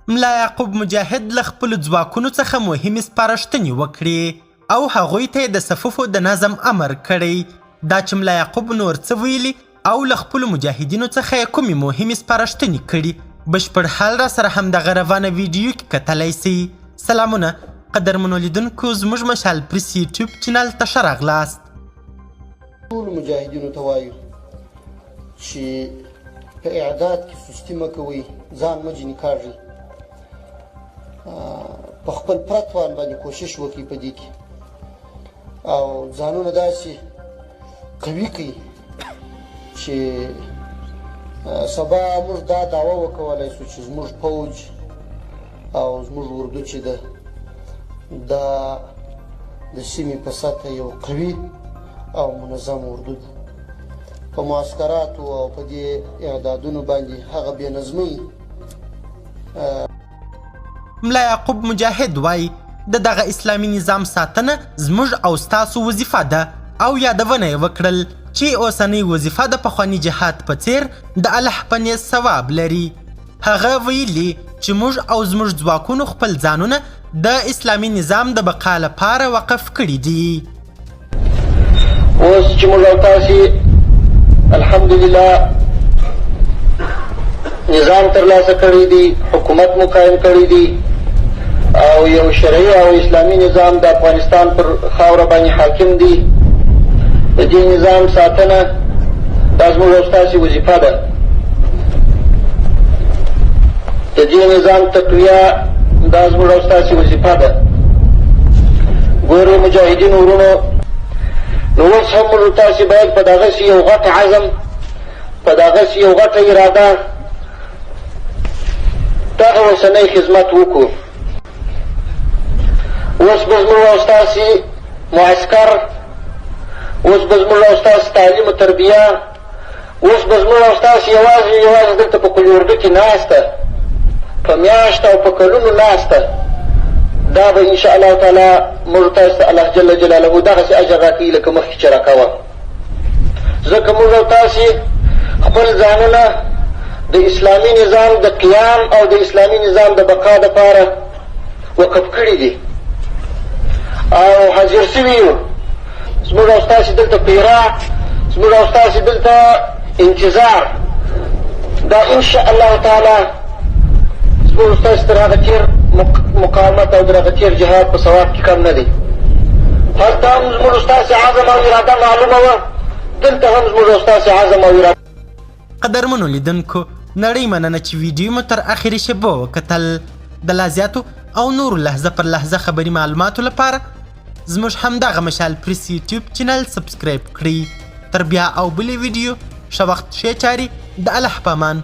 ملا یعقوب مجاهد له خپلو ځواکونو څخه مهمې سپارښتنې وکړې او هغوی ته یې د صفوفو د نظم امر کړی. دا چې ملا یعقوب نور څه ویلي او له خپلو مجاهدینو څخه یې کومې مهمې سپارښتنې کړي بشپړ حال را سره همدغه روانه ویډیو کې کتلی سئ. سلامونه قدرمنو لیدونکو، زموږ مشال پریس یوټیوب چینل ته ښه راغلاست. ټولو مجاهدینو ته وایو چې په اعداد کې سستي مه کوئ، ځان مه جني کاږئ، په خپل پرت توان باندې کوشش وکړئ په دې کې او ځانونه داسې قوي کړئ چې سبا موږ دا دعوه وکولی سو چې زموږ پوج او زموږ اردو چې ده دا د سیمې په سطحه یو قوي او منظم اردو ده. په معسکراتو او په دې اعدادونو باندې هغه بې نظمۍ. ملا یعقوب مجاهد وایي د دغه اسلامي نظام ساتنه زموږ او ستاسو وظیفه ده او یادونه یې وکړل چې اوسنۍ وظیفه د پخواني جهاد په څیر د الله په نیز ثواب لري. هغه ویلي چې موږ او زموږ ځواکونو خپل ځانونه د اسلامي نظام د بقا لپاره وقف کړي دي. اوس چې موږ او تاسې الحمدلله نظام ترلاسه کړی دی، حکومت مو قایم کړی دی او یو شرعي او اسلامي نظام د افغانستان پر خاوره باندې حاکم دی. د دې نظام ساتنه دا زموږ او ستاسې وظیفه ده. د دې نظام تقویه دا زموږ او ستاسې وظیفه ده. ګورئ مجاهدینو ورونو، نو اوس هم موږ تاسې باید په دغسې یو غټ عزم، په دغسې یو غټه اراده دغه اوسنی خدمت وکړو. اوس به زموږ او ستاسې معسکر، اوس به زموږ او ستاسې تعلیم و تربیه، اوس به زموږ او ستاسې یوازې دلته په کلي اردو کې ناسته، په میاشت او په کلونو ناسته، دا به انشاءالله تعالی موږ تاسو ته الله جل جلاله دغسې اجر راکوي لکه مخکې چې راکوه. ځکه موږ او تاسې خپل ځانونه د اسلامي نظام د قیام او د اسلامي نظام د بقا دپاره وقف کړي دي او حاضر سوي یو. زموږ او ستاسې دلته پیرا، زموږ او ستاسې دلته انتظار، دا انشاءالله تعالی زموږ او ستاسې تر هغه تېر مقاومت او تر هغه تېر جهاد په ثواب کې کم نه دی. هلته هم زموږ او ستاسې عزم او اراده معلومه وه، دلته هم زموږ او ستاسې عزم او اراده. قدرمنو لیدونکو، نړۍ مننه چې ویډیو مو تر اخري شېبو وکتل. د لا زیاتو او نورو لحظه پر لحظه خبري معلوماتو لپاره زموږ همدغه مشال پریس یوټیوب چینل سبسکرایب کړئ. تر بیا او بلې ویډیو ښه وخت ښې چارې، د الله په امان.